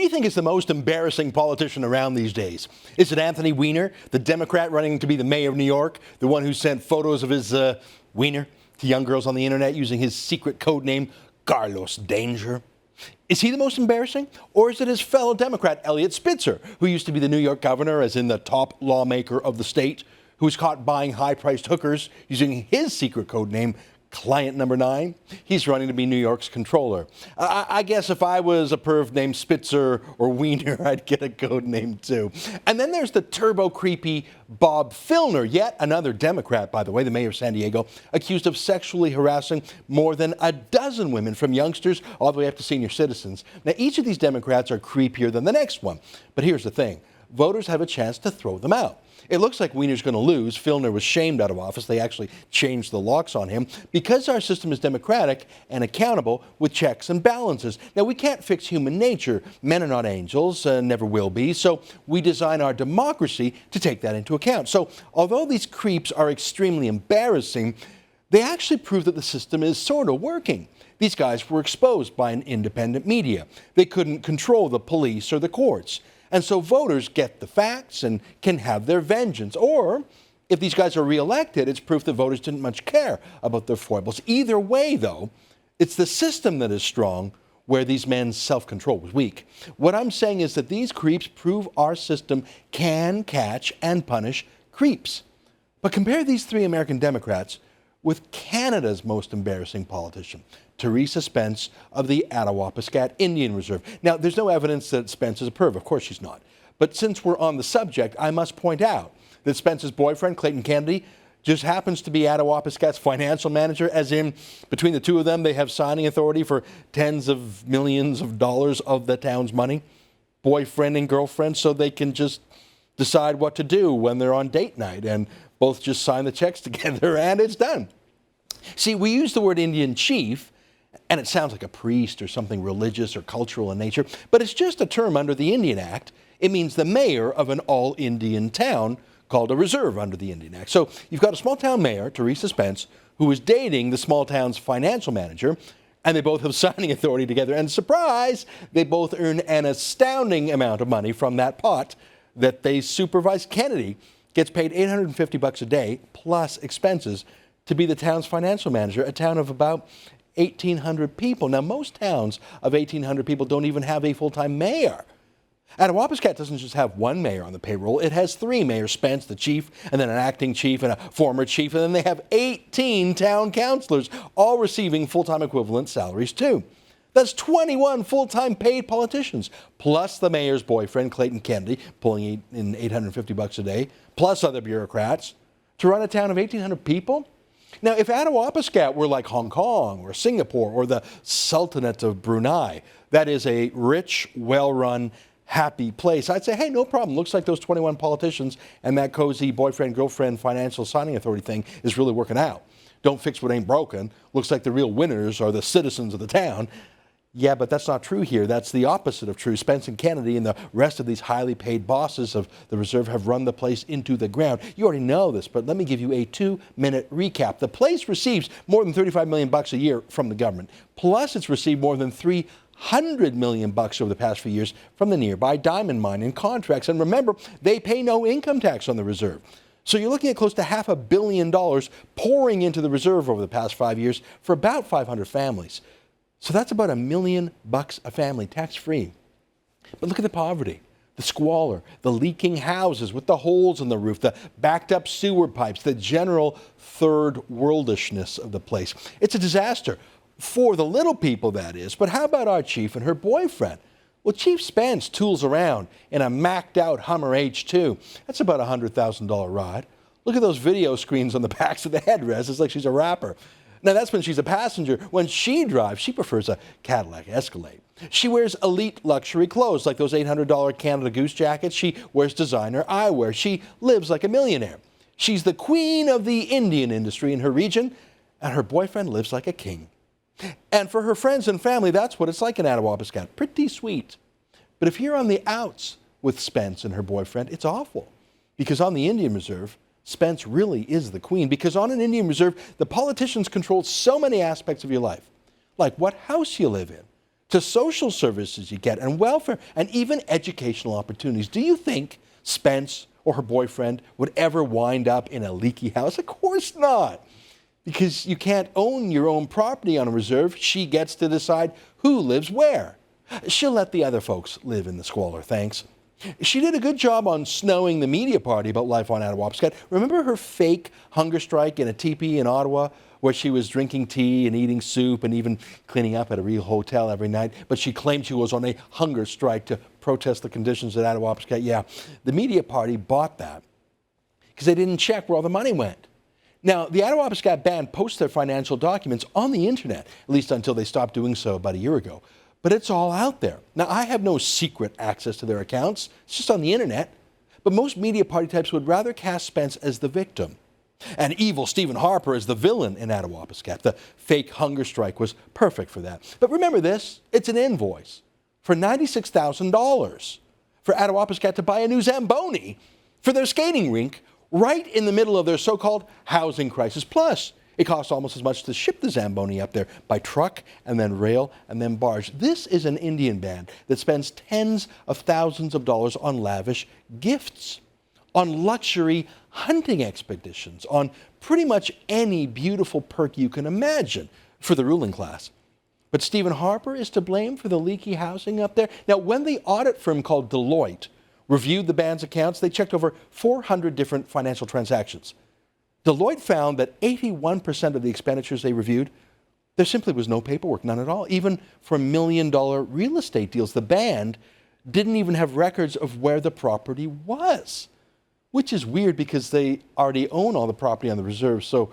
do you think is the most embarrassing politician around these days? Is it Anthony Weiner, the Democrat running to be the mayor of New York, the one who sent photos of his wiener to young girls on the internet using his secret code name, Carlos Danger? Is he the most embarrassing? Or is it his fellow Democrat, Eliot Spitzer, who used to be the New York governor, as in the top lawmaker of the state, who was caught buying high-priced hookers using his secret code name, Client Number 9? He's running to be New York's controller. I guess if I was a perv named Spitzer or Wiener, I'd get a code name too. And then there's the turbo-creepy Bob Filner, yet another Democrat, by the way, the mayor of San Diego, accused of sexually harassing more than a dozen women, from youngsters all the way up to senior citizens. Now, each of these Democrats are creepier than the next one. But here's the thing. Voters have a chance to throw them out. It looks like Weiner's going to lose. Filner was shamed out of office. They actually changed the locks on him because our system is democratic and accountable with checks and balances. Now, we can't fix human nature. Men are not angels, never will be. So we design our democracy to take that into account. So although these creeps are extremely embarrassing, they actually prove that the system is sort of working. These guys were exposed by an independent media. They couldn't control the police or the courts. And so voters get the facts and can have their vengeance. Or, if these guys are reelected, it's proof that voters didn't much care about their foibles. Either way, though, it's the system that is strong where these men's self-control was weak. What I'm saying is that these creeps prove our system can catch and punish creeps. But compare these three American Democrats with Canada's most embarrassing politician, Teresa Spence of the Attawapiskat Indian Reserve. Now, there's no evidence that Spence is a perv. Of course she's not. But since we're on the subject, I must point out that Spence's boyfriend, Clayton Kennedy, just happens to be Attawapiskat's financial manager, as in, between the two of them, they have signing authority for tens of millions of dollars of the town's money. Boyfriend and girlfriend, so they can just decide what to do when they're on date night and both just sign the checks together and it's done. See, we use the word Indian chief, and it sounds like a priest or something religious or cultural in nature, but it's just a term under the Indian Act. It means the mayor of an all-Indian town called a reserve under the Indian Act. So you've got a small town mayor, Teresa Spence, who is dating the small town's financial manager, and they both have signing authority together. And surprise, they both earn an astounding amount of money from that pot that they supervise. Kennedy gets paid $850 a day plus expenses to be the town's financial manager, a town of about 1,800 people. Now, most towns of 1,800 people don't even have a full-time mayor. Attawapiskat doesn't just have one mayor on the payroll. It has three: Mayor Spence, the chief, and then an acting chief and a former chief, and then they have 18 town councilors, all receiving full-time equivalent salaries too. That's 21 full-time paid politicians, plus the mayor's boyfriend, Clayton Kennedy, pulling in $850 a day, plus other bureaucrats, to run a town of 1,800 people. Now, if Attawapiskat were like Hong Kong or Singapore or the Sultanate of Brunei, that is a rich, well-run, happy place, I'd say, hey, no problem. Looks like those 21 politicians and that cozy boyfriend-girlfriend financial signing authority thing is really working out. Don't fix what ain't broken. Looks like the real winners are the citizens of the town. Yeah, but that's not true here. That's the opposite of true. Spence and Kennedy and the rest of these highly paid bosses of the reserve have run the place into the ground. You already know this, but let me give you a 2-minute recap. The place receives more than $35 million a year from the government. Plus, it's received more than $300 million over the past few years from the nearby diamond mine in contracts. And remember, they pay no income tax on the reserve. So you're looking at close to $500 million pouring into the reserve over the past 5 years for about 500 families. So that's about $1 million a family, tax-free. But look at the poverty, the squalor, the leaking houses with the holes in the roof, the backed-up sewer pipes, the general third-worldishness of the place. It's a disaster for the little people, that is. But how about our chief and her boyfriend? Well, Chief Spence tools around in a macked-out Hummer H2. That's about a $100,000 ride. Look at those video screens on the backs of the headrests. It's like she's a rapper. Now, that's when she's a passenger. When she drives, she prefers a Cadillac Escalade. She wears elite luxury clothes, like those $800 Canada Goose jackets. She wears designer eyewear. She lives like a millionaire. She's the queen of the Indian industry in her region, and her boyfriend lives like a king. And for her friends and family, that's what it's like in Attawapiskat. Pretty sweet. But if you're on the outs with Spence and her boyfriend, it's awful. Because on the Indian Reserve, Spence really is the queen, because on an Indian reserve, the politicians control so many aspects of your life, like what house you live in, to social services you get, and welfare, and even educational opportunities. Do you think Spence or her boyfriend would ever wind up in a leaky house? Of course not. Because you can't own your own property on a reserve. She gets to decide who lives where. She'll let the other folks live in the squalor, thanks. She did a good job on snowing the media party about life on Attawapiskat. Remember her fake hunger strike in a teepee in Ottawa, where she was drinking tea and eating soup and even cleaning up at a real hotel every night? But she claimed she was on a hunger strike to protest the conditions at Attawapiskat. Yeah, the media party bought that because they didn't check where all the money went. Now, the Attawapiskat band posts their financial documents on the internet, at least until they stopped doing so about a year ago. But it's all out there. Now, I have no secret access to their accounts. It's just on the internet. But most media party types would rather cast Spence as the victim and evil Stephen Harper as the villain in Attawapiskat. The fake hunger strike was perfect for that. But remember this, it's an invoice for $96,000 for Attawapiskat to buy a new Zamboni for their skating rink right in the middle of their so-called housing crisis. Plus, it costs almost as much to ship the Zamboni up there by truck and then rail and then barge. This is an Indian band that spends tens of thousands of dollars on lavish gifts, on luxury hunting expeditions, on pretty much any beautiful perk you can imagine for the ruling class. But Stephen Harper is to blame for the leaky housing up there. Now, when the audit firm called Deloitte reviewed the band's accounts, they checked over 400 different financial transactions. Deloitte found that 81% of the expenditures they reviewed, there simply was no paperwork, none at all. Even for $1 million real estate deals, the band didn't even have records of where the property was, which is weird because they already own all the property on the reserve. So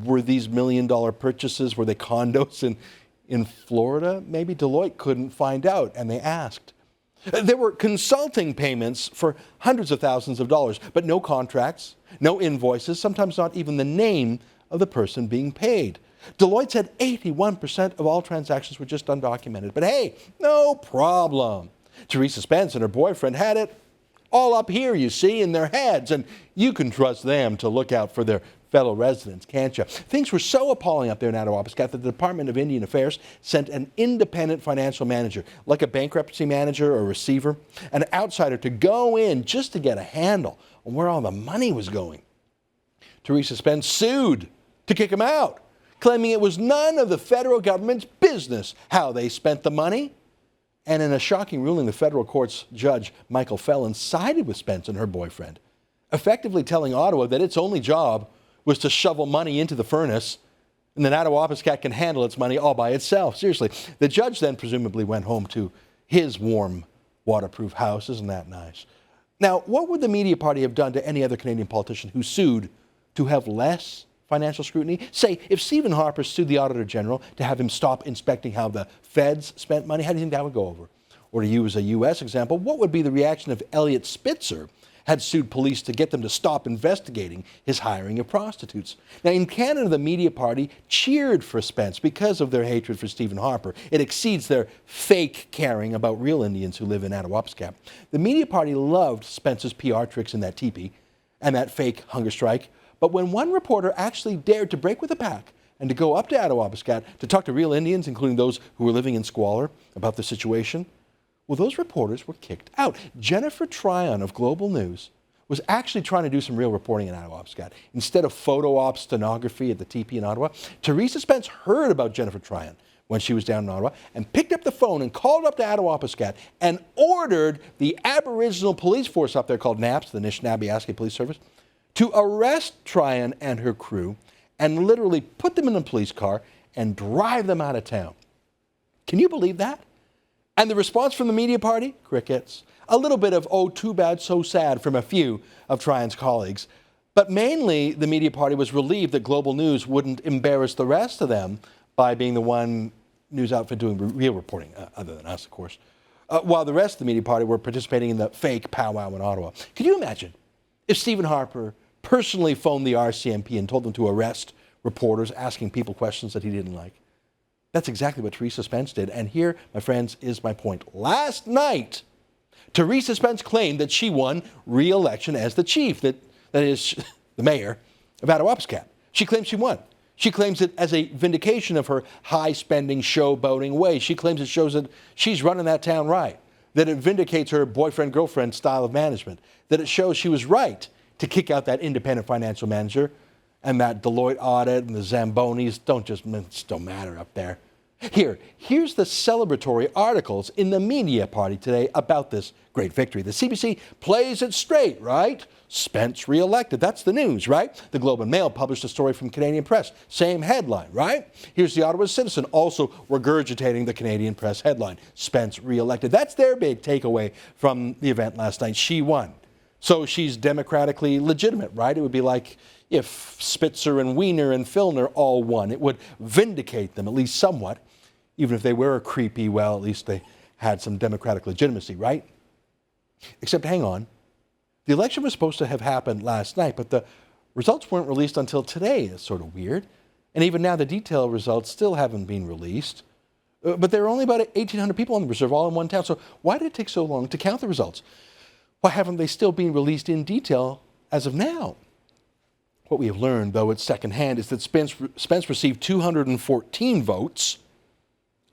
were these $1 million purchases, were they condos in Florida? Maybe Deloitte couldn't find out, and they asked. There were consulting payments for hundreds of thousands of dollars, but no contracts, no invoices, sometimes not even the name of the person being paid. Deloitte said 81% of all transactions were just undocumented. But hey, no problem. Teresa Spence and her boyfriend had it all up here, you see, in their heads, and you can trust them to look out for their fellow residents, can't you? Things were so appalling up there in Attawapiskat that the Department of Indian Affairs sent an independent financial manager, like a bankruptcy manager or receiver, an outsider to go in just to get a handle on where all the money was going. Teresa Spence sued to kick him out, claiming it was none of the federal government's business how they spent the money. And in a shocking ruling, the federal court's judge, Michael Phelan, sided with Spence and her boyfriend, effectively telling Ottawa that its only job was to shovel money into the furnace, and then Attawapiskat can handle its money all by itself. Seriously. The judge then presumably went home to his warm, waterproof house. Isn't that nice? Now, what would the media party have done to any other Canadian politician who sued to have less financial scrutiny? Say, if Stephen Harper sued the Auditor General to have him stop inspecting how the feds spent money, how do you think that would go over? Or to use a U.S. example, what would be the reaction if Elliot Spitzer had sued police to get them to stop investigating his hiring of prostitutes? Now, in Canada, the media party cheered for Spence because of their hatred for Stephen Harper. It exceeds their fake caring about real Indians who live in Attawapiskat. The media party loved Spence's PR tricks in that teepee and that fake hunger strike. But when one reporter actually dared to break with the pack and to go up to Attawapiskat to talk to real Indians, including those who were living in squalor, about the situation, well, those reporters were kicked out. Jennifer Tryon of Global News was actually trying to do some real reporting in Attawapiskat. Instead of photo op stenography at the TP in Ottawa, Teresa Spence heard about Jennifer Tryon when she was down in Ottawa and picked up the phone and called up to Attawapiskat and ordered the Aboriginal police force up there called NAPS, the Anishinaabe Police Service, to arrest Tryon and her crew and literally put them in a police car and drive them out of town. Can you believe that? And the response from the media party? Crickets. A little bit of, oh, too bad, so sad from a few of Tryon's colleagues. But mainly, the media party was relieved that Global News wouldn't embarrass the rest of them by being the one news outfit doing real reporting, other than us, of course, while the rest of the media party were participating in the fake powwow in Ottawa. Could you imagine if Stephen Harper personally phoned the RCMP and told them to arrest reporters asking people questions that he didn't like? That's exactly what Teresa Spence did. And here, my friends, is my point. Last night, Teresa Spence claimed that she won re-election as the chief, that is, the mayor of Attawapiskat. She claimed she won. She claims it as a vindication of her high-spending, showboating ways. She claims it shows that she's running that town right, that it vindicates her boyfriend-girlfriend style of management, that it shows she was right to kick out that independent financial manager, and that Deloitte audit and the Zambonis don't matter up there. Here's the celebratory articles in the media party today about this great victory. The CBC plays it straight, right? Spence reelected. That's the news, right? The Globe and Mail published a story from Canadian Press. Same headline, right? Here's the Ottawa Citizen also regurgitating the Canadian Press headline. Spence reelected. That's their big takeaway from the event last night. She won. So she's democratically legitimate, right? It would be like if Spitzer and Wiener and Filner all won. It would vindicate them, at least somewhat. Even if they were creepy, well, at least they had some democratic legitimacy, right? Except, hang on. The election was supposed to have happened last night, but the results weren't released until today. It's sort of weird. And even now, the detailed results still haven't been released. But there are only about 1,800 people on the reserve, all in one town. So why did it take so long to count the results? Why haven't they still been released in detail as of now? What we have learned, though, at secondhand, is that Spence received 214 votes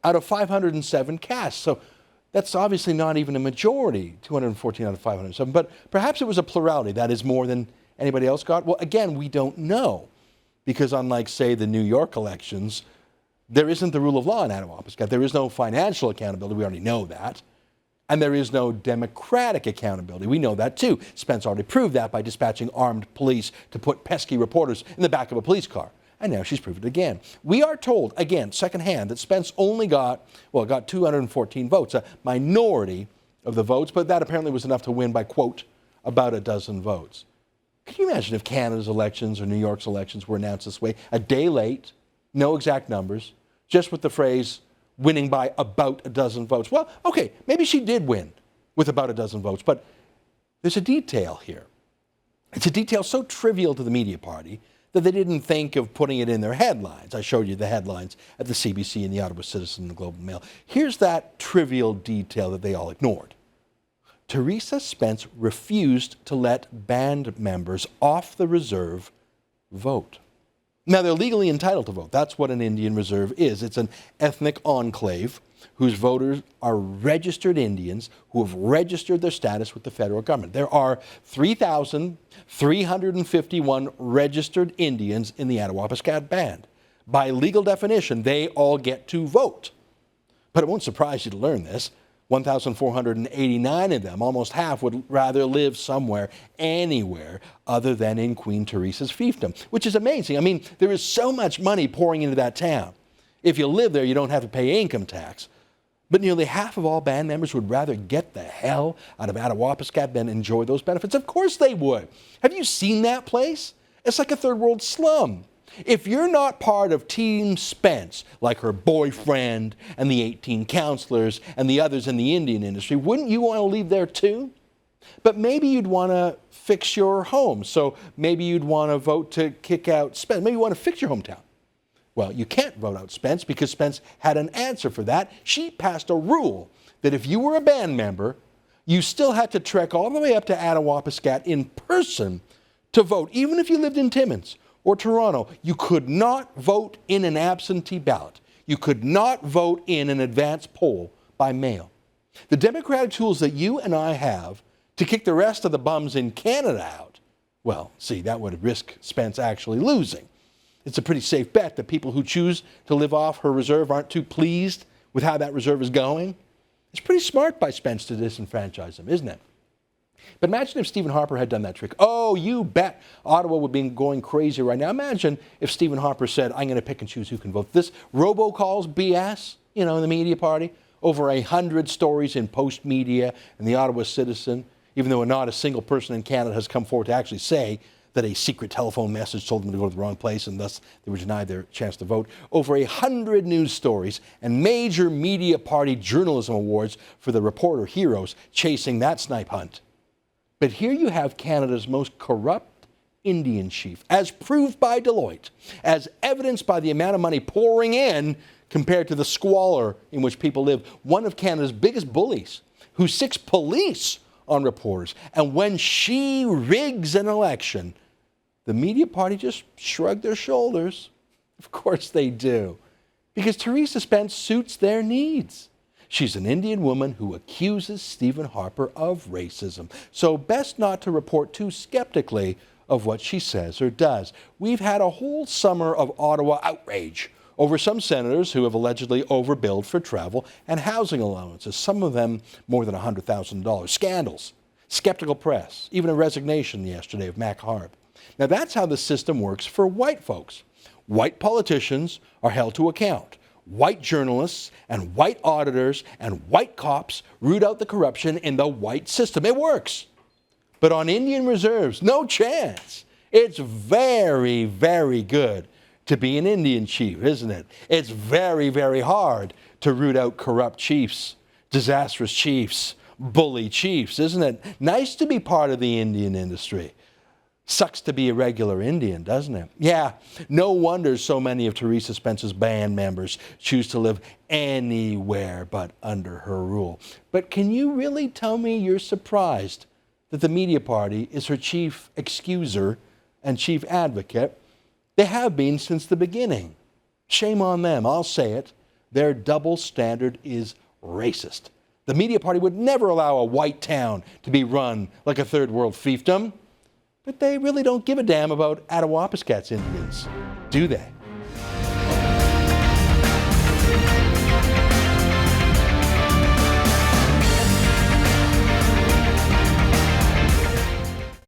out of 507 cast. So that's obviously not even a majority, 214 out of 507. But perhaps it was a plurality. That is more than anybody else got. Well, again, we don't know. Because unlike, say, the New York elections, there isn't the rule of law in Attawapiskat. There is no financial accountability. We already know that. And there is no democratic accountability. We know that, too. Spence already proved that by dispatching armed police to put pesky reporters in the back of a police car. And now she's proved it again. We are told, again, secondhand, that Spence only got 214 votes, a minority of the votes, but that apparently was enough to win by, quote, about a dozen votes. Can you imagine if Canada's elections or New York's elections were announced this way, a day late, no exact numbers, just with the phrase, winning by about a dozen votes? Well, okay, maybe she did win with about a dozen votes, but there's a detail here. It's a detail so trivial to the media party that they didn't think of putting it in their headlines. I showed you the headlines at the CBC and the Ottawa Citizen and the Globe and Mail. Here's that trivial detail that they all ignored. Teresa Spence refused to let band members off the reserve vote. Now, they're legally entitled to vote. That's what an Indian reserve is. It's an ethnic enclave whose voters are registered Indians who have registered their status with the federal government. There are 3,351 registered Indians in the Attawapiskat Band. By legal definition, they all get to vote. But it won't surprise you to learn this. 1,489 of them, almost half, would rather live somewhere, anywhere, other than in Queen Teresa's fiefdom, which is amazing. I mean, there is so much money pouring into that town. If you live there, you don't have to pay income tax. But nearly half of all band members would rather get the hell out of Attawapiskat than enjoy those benefits. Of course they would. Have you seen that place? It's like a third world slum. If you're not part of Team Spence, like her boyfriend and the 18 counselors and the others in the Indian industry, wouldn't you want to leave there too? But maybe you'd want to fix your home. So maybe you'd want to vote to kick out Spence. Maybe you want to fix your hometown. Well, you can't vote out Spence because Spence had an answer for that. She passed a rule that if you were a band member, you still had to trek all the way up to Attawapiskat in person to vote, even if you lived in Timmins or Toronto. You could not vote in an absentee ballot. You could not vote in an advance poll by mail. The democratic tools that you and I have to kick the rest of the bums in Canada out, well, see, that would risk Spence actually losing. It's a pretty safe bet that people who choose to live off her reserve aren't too pleased with how that reserve is going. It's pretty smart by Spence to disenfranchise them, isn't it? But imagine if Stephen Harper had done that trick. Oh, you bet Ottawa would be going crazy right now. Imagine if Stephen Harper said, I'm going to pick and choose who can vote. This robocalls BS, in the media party, over 100 stories in Post Media and the Ottawa Citizen, even though not a single person in Canada has come forward to actually say that a secret telephone message told them to go to the wrong place and thus they were denied their chance to vote. Over 100 news stories and major media party journalism awards for the reporter heroes chasing that snipe hunt. But here you have Canada's most corrupt Indian chief, as proved by Deloitte, as evidenced by the amount of money pouring in compared to the squalor in which people live. One of Canada's biggest bullies, who sicks police on reporters. And when she rigs an election, the media party just shrugged their shoulders. Of course they do. Because Teresa Spence suits their needs. She's an Indian woman who accuses Stephen Harper of racism. So best not to report too skeptically of what she says or does. We've had a whole summer of Ottawa outrage over some senators who have allegedly overbilled for travel and housing allowances, some of them more than $100,000. Scandals, skeptical press, even a resignation yesterday of Mac Harb. Now that's how the system works for white folks. White politicians are held to account. White journalists and white auditors and white cops root out the corruption in the white system. It works. But on Indian reserves, no chance. It's very, very good to be an Indian chief, isn't it? It's very, very hard to root out corrupt chiefs, disastrous chiefs, bully chiefs, isn't it? Nice to be part of the Indian industry. Sucks to be a regular Indian, doesn't it? Yeah, no wonder so many of Teresa Spence's band members choose to live anywhere but under her rule. But can you really tell me you're surprised that the media party is her chief excuser and chief advocate? They have been since the beginning. Shame on them, I'll say it. Their double standard is racist. The media party would never allow a white town to be run like a third world fiefdom. But they really don't give a damn about Attawapiskat Indians, do they?